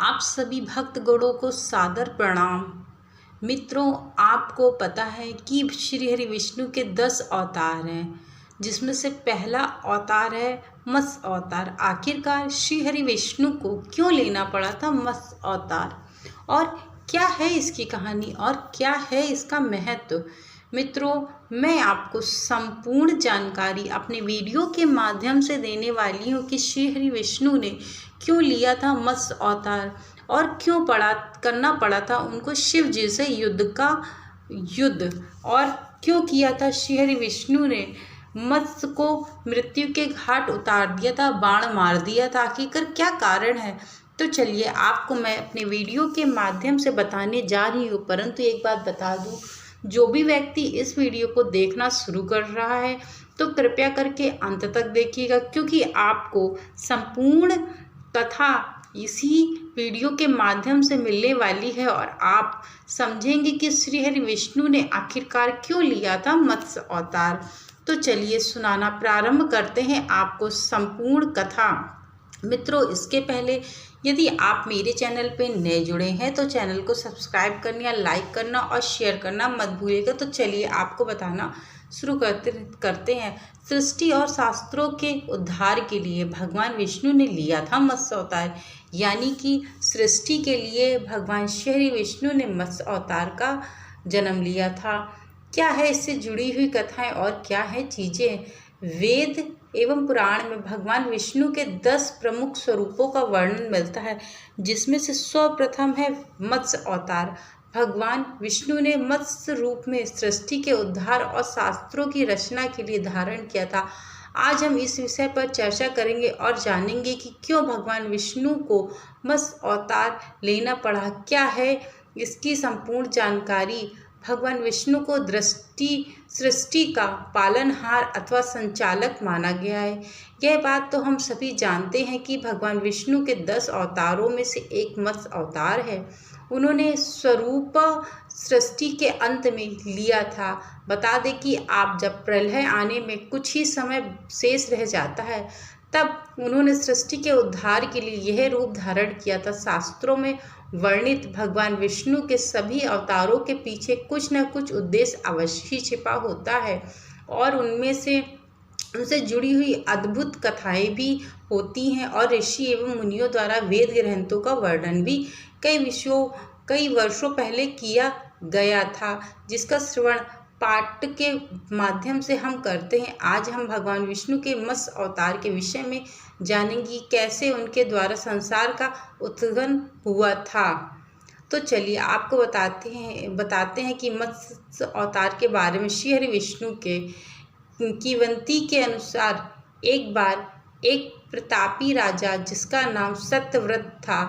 आप सभी भक्तगणों को सादर प्रणाम। मित्रों, आपको पता है कि श्री हरि विष्णु के 10 अवतार हैं, जिसमें से पहला अवतार है मत्स्य अवतार। आखिरकार श्री हरि विष्णु को क्यों लेना पड़ा था मत्स्य अवतार, और क्या है इसकी कहानी और क्या है इसका महत्व? मित्रों, मैं आपको संपूर्ण जानकारी अपने वीडियो के माध्यम से देने वाली हूँ कि श्री हरि विष्णु ने क्यों लिया था मत्स्य अवतार और क्यों करना पड़ा था उनको शिव जी से युद्ध और क्यों किया था श्री हरि विष्णु ने मत्स्य को मृत्यु के घाट उतार दिया था, बाण मार दिया था। आखिरकार क्या कारण है? तो चलिए आपको मैं अपने वीडियो के माध्यम से बताने जा रही हूँ। परंतु एक बात बता दूँ, जो भी व्यक्ति इस वीडियो को देखना शुरू कर रहा है तो कृपया करके अंत तक देखिएगा, क्योंकि आपको संपूर्ण कथा इसी वीडियो के माध्यम से मिलने वाली है और आप समझेंगे कि श्री हरि विष्णु ने आखिरकार क्यों लिया था मत्स्य अवतार। तो चलिए सुनाना प्रारंभ करते हैं आपको संपूर्ण कथा। मित्रों, इसके पहले यदि आप मेरे चैनल पे नए जुड़े हैं तो चैनल को सब्सक्राइब करना, लाइक करना और शेयर करना मत भूलिएगा। तो चलिए आपको बताना शुरू करते हैं। सृष्टि और शास्त्रों के उद्धार के लिए भगवान विष्णु ने लिया था मत्स्य अवतार, यानी कि सृष्टि के लिए भगवान श्री हरि विष्णु ने मत्स्य अवतार का जन्म लिया था। क्या है इससे जुड़ी हुई कथाएं और क्या है चीज़ें? वेद एवं पुराण में भगवान विष्णु के 10 प्रमुख स्वरूपों का वर्णन मिलता है, जिसमें से सर्वप्रथम है मत्स्य अवतार। भगवान विष्णु ने मत्स्य रूप में सृष्टि के उद्धार और शास्त्रों की रचना के लिए धारण किया था। आज हम इस विषय पर चर्चा करेंगे और जानेंगे कि क्यों भगवान विष्णु को मत्स्य अवतार लेना पड़ा, क्या है इसकी संपूर्ण जानकारी। भगवान विष्णु को सृष्टि का पालनहार अथवा संचालक माना गया है। यह बात तो हम सभी जानते हैं कि भगवान विष्णु के 10 अवतारों में से एक मत्स्य अवतार है। उन्होंने स्वरूप सृष्टि के अंत में लिया था। बता दें कि आप जब प्रलय आने में कुछ ही समय शेष रह जाता है, तब उन्होंने सृष्टि के उद्धार के लिए यह रूप धारण किया था। शास्त्रों में वर्णित भगवान विष्णु के सभी अवतारों के पीछे कुछ न कुछ उद्देश्य अवश्य ही छिपा होता है और उनसे जुड़ी हुई अद्भुत कथाएं भी होती हैं और ऋषि एवं मुनियों द्वारा वेद ग्रंथों का वर्णन भी कई वर्षों पहले किया गया था, जिसका श्रवण पाठ के माध्यम से हम करते हैं। आज हम भगवान विष्णु के मत्स्य अवतार के विषय में जानेंगे, कैसे उनके द्वारा संसार का उत्थान हुआ था। तो चलिए आपको बताते हैं कि मत्स्य अवतार के बारे में। श्री हरि विष्णु के किंवदंती के अनुसार एक बार एक प्रतापी राजा, जिसका नाम सत्यव्रत था,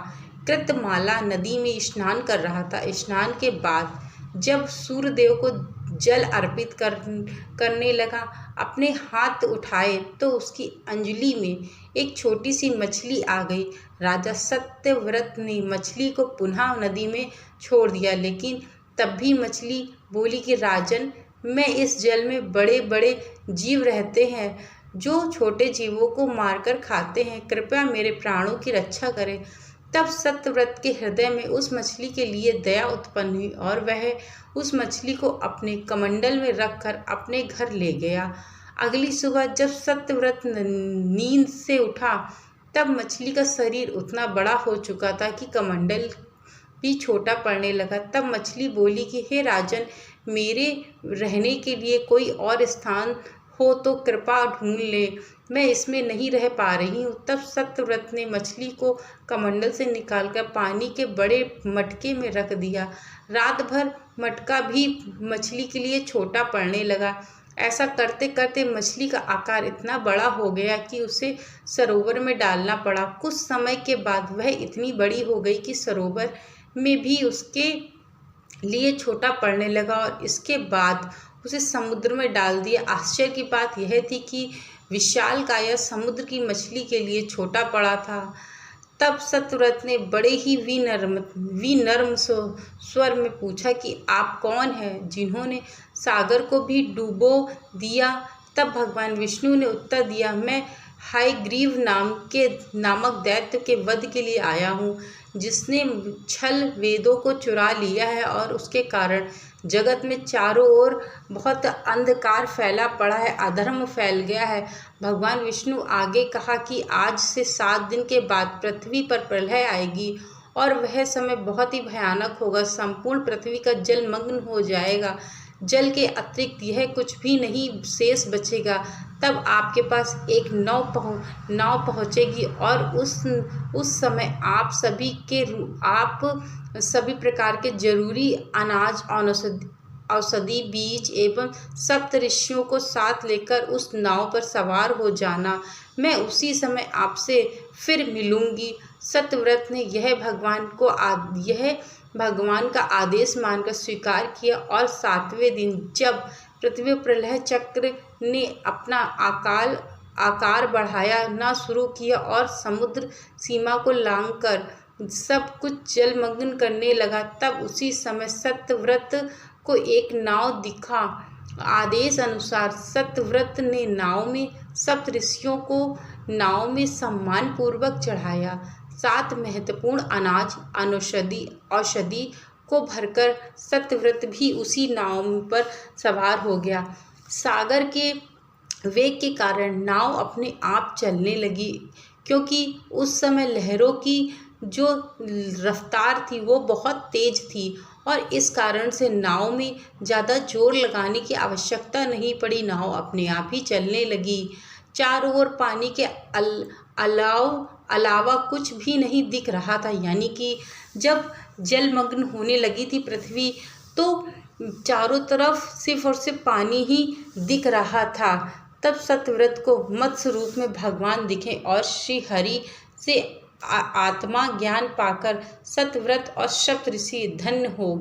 कृतमाला नदी में स्नान कर रहा था। स्नान के बाद जब सूर्यदेव को जल अर्पित करने लगा, अपने हाथ उठाए तो उसकी अंजलि में एक छोटी सी मछली आ गई। राजा सत्यव्रत ने मछली को पुनः नदी में छोड़ दिया, लेकिन तब भी मछली बोली कि राजन, मैं इस जल में बड़े बड़े जीव रहते हैं जो छोटे जीवों को मारकर खाते हैं, कृपया मेरे प्राणों की रक्षा करें। तब सत्यव्रत के हृदय में उस मछली के लिए दया उत्पन्न हुई और वह उस मछली को अपने कमंडल में रखकर अपने घर ले गया। अगली सुबह जब सत्यव्रत नींद से उठा, तब मछली का शरीर उतना बड़ा हो चुका था कि कमंडल भी छोटा पड़ने लगा। तब मछली बोली कि हे राजन, मेरे रहने के लिए कोई और स्थान हो तो कृपा ढूंढ ले, मैं इसमें नहीं रह पा रही हूँ। तब सत्यव्रत ने मछली को कमंडल से निकालकर पानी के बड़े मटके में रख दिया। रात भर मटका भी मछली के लिए छोटा पड़ने लगा। ऐसा करते करते मछली का आकार इतना बड़ा हो गया कि उसे सरोवर में डालना पड़ा। कुछ समय के बाद वह इतनी बड़ी हो गई कि सरोवर में भी उसके लिए छोटा पड़ने लगा और इसके बाद उसे समुद्र में डाल दिया। आश्चर्य की बात यह थी कि विशालकाय समुद्र की मछली के लिए छोटा पड़ा था। तब सत्यव्रत ने बड़े ही विनम्र स्वर में पूछा कि आप कौन हैं जिन्होंने सागर को भी डुबो दिया? तब भगवान विष्णु ने उत्तर दिया, मैं हयग्रीव नामक दैत्य के वध के लिए आया हूँ, जिसने छल वेदों को चुरा लिया है और उसके कारण जगत में चारों ओर बहुत अंधकार फैला पड़ा है, अधर्म फैल गया है। भगवान विष्णु आगे कहा कि आज से 7 दिन के बाद पृथ्वी पर प्रलय आएगी और वह समय बहुत ही भयानक होगा। संपूर्ण पृथ्वी का जल मग्न हो जाएगा, जल के अतिरिक्त यह कुछ भी नहीं शेष बचेगा। तब आपके पास एक नाव पहुँचेगी और उस समय आप सभी प्रकार के जरूरी अनाज, औषधि, बीज एवं सप्त ऋषियों को साथ लेकर उस नाव पर सवार हो जाना। मैं उसी समय आपसे फिर मिलूंगी। सत्यव्रत ने यह भगवान का आदेश मानकर स्वीकार किया और 7वें दिन जब पृथ्वी प्रलय चक्र ने अपना आकार बढ़ाना शुरू किया और समुद्र सीमा को लांघकर सब कुछ जलमग्न करने लगा, तब उसी समय सत्यव्रत को एक नाव दिखा। आदेश अनुसार सत्यव्रत ने नाव में सप्त ऋषियों को नाव में सम्मान पूर्वक चढ़ाया। 7 महत्वपूर्ण अनाज, औषधि को भरकर सत्यव्रत भी उसी नाव पर सवार हो गया। सागर के वेग के कारण नाव अपने आप चलने लगी, क्योंकि उस समय लहरों की जो रफ्तार थी वो बहुत तेज थी और इस कारण से नाव में ज़्यादा जोर लगाने की आवश्यकता नहीं पड़ी। नाव अपने आप ही चलने लगी। चारों ओर पानी के अलावा कुछ भी नहीं दिख रहा था, यानी कि जब जलमग्न होने लगी थी पृथ्वी तो चारों तरफ सिर्फ और सिर्फ पानी ही दिख रहा था। तब सत्यव्रत को मत्स्य रूप में भगवान दिखे और श्री हरि से आत्मा ज्ञान पाकर सत्यव्रत और सप्त ऋषि धन्य हो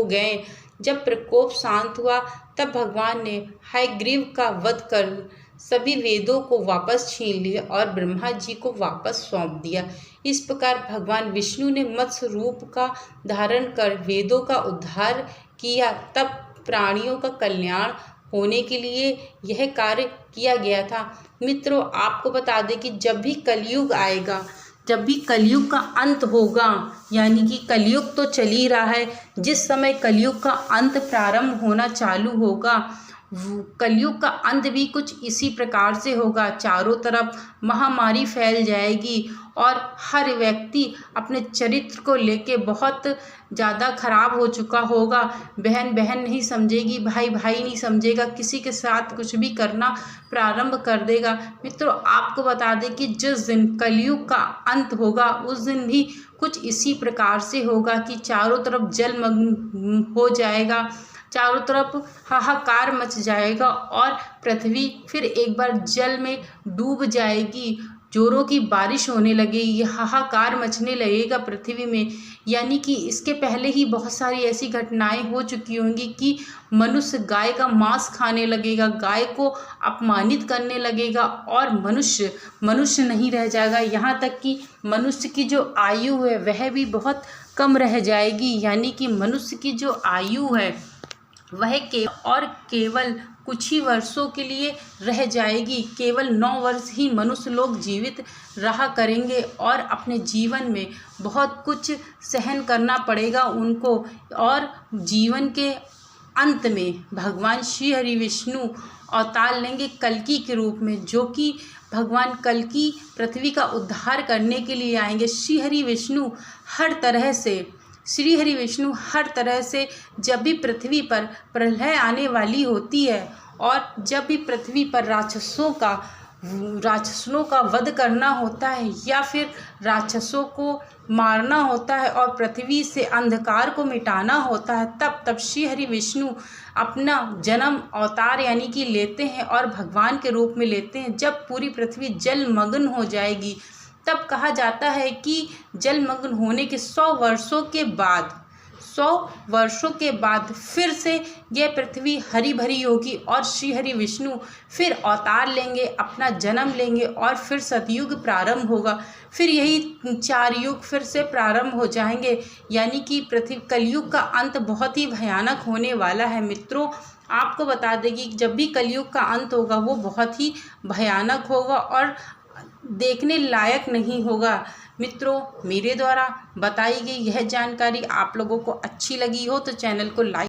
गए। जब प्रकोप शांत हुआ तब भगवान ने हयग्रीव का वध कर सभी वेदों को वापस छीन लिया और ब्रह्मा जी को वापस सौंप दिया। इस प्रकार भगवान विष्णु ने मत्स्य रूप का धारण कर वेदों का उद्धार किया। तब प्राणियों का कल्याण होने के लिए यह कार्य किया गया था। मित्रों, आपको बता दें कि जब भी कलयुग आएगा, जब भी कलयुग का अंत होगा, यानी कि कलयुग तो चल ही रहा है, जिस समय कलयुग का अंत प्रारंभ होना चालू होगा, कलयुग का अंत भी कुछ इसी प्रकार से होगा। चारों तरफ महामारी फैल जाएगी और हर व्यक्ति अपने चरित्र को लेके बहुत ज़्यादा खराब हो चुका होगा। बहन बहन नहीं समझेगी, भाई भाई नहीं समझेगा, किसी के साथ कुछ भी करना प्रारंभ कर देगा। मित्रों, आपको बता दें कि जिस दिन कलयुग का अंत होगा उस दिन भी कुछ इसी प्रकार से होगा कि चारों तरफ जलमग्न हो जाएगा, चारों तरफ हाहाकार मच जाएगा और पृथ्वी फिर एक बार जल में डूब जाएगी। जोरों की बारिश होने लगेगी, हाहाकार मचने लगेगा पृथ्वी में। यानी कि इसके पहले ही बहुत सारी ऐसी घटनाएं हो चुकी होंगी कि मनुष्य गाय का मांस खाने लगेगा, गाय को अपमानित करने लगेगा और मनुष्य नहीं रह जाएगा। यहाँ तक कि मनुष्य की जो आयु है वह भी बहुत कम रह जाएगी। यानी कि मनुष्य की जो आयु है वह केवल कुछ ही वर्षों के लिए रह जाएगी। केवल 9 वर्ष ही मनुष्य लोग जीवित रहा करेंगे और अपने जीवन में बहुत कुछ सहन करना पड़ेगा उनको। और जीवन के अंत में भगवान श्री हरि विष्णु अवतार लेंगे कल्कि के रूप में, जो कि भगवान कल्कि पृथ्वी का उद्धार करने के लिए आएंगे। श्री हरि विष्णु हर तरह से जब भी पृथ्वी पर प्रलय आने वाली होती है और जब भी पृथ्वी पर राक्षसों का वध करना होता है या फिर राक्षसों को मारना होता है और पृथ्वी से अंधकार को मिटाना होता है, तब श्री हरि विष्णु अपना जन्म अवतार यानी कि लेते हैं और भगवान के रूप में लेते हैं। जब पूरी पृथ्वी जलमग्न हो जाएगी तब कहा जाता है कि जलमग्न होने के 100 वर्षों के बाद फिर से यह पृथ्वी हरी भरी होगी और श्री हरि विष्णु फिर अवतार लेंगे, अपना जन्म लेंगे और फिर सतयुग प्रारंभ होगा। फिर यही 4 युग फिर से प्रारंभ हो जाएंगे। यानी कि कलयुग का अंत बहुत ही भयानक होने वाला है। मित्रों, आपको बता देगी कि जब भी कलयुग का अंत होगा वो बहुत ही भयानक होगा और देखने लायक नहीं होगा। मित्रों, मेरे द्वारा बताई गई यह जानकारी आप लोगों को अच्छी लगी हो तो चैनल को लाइक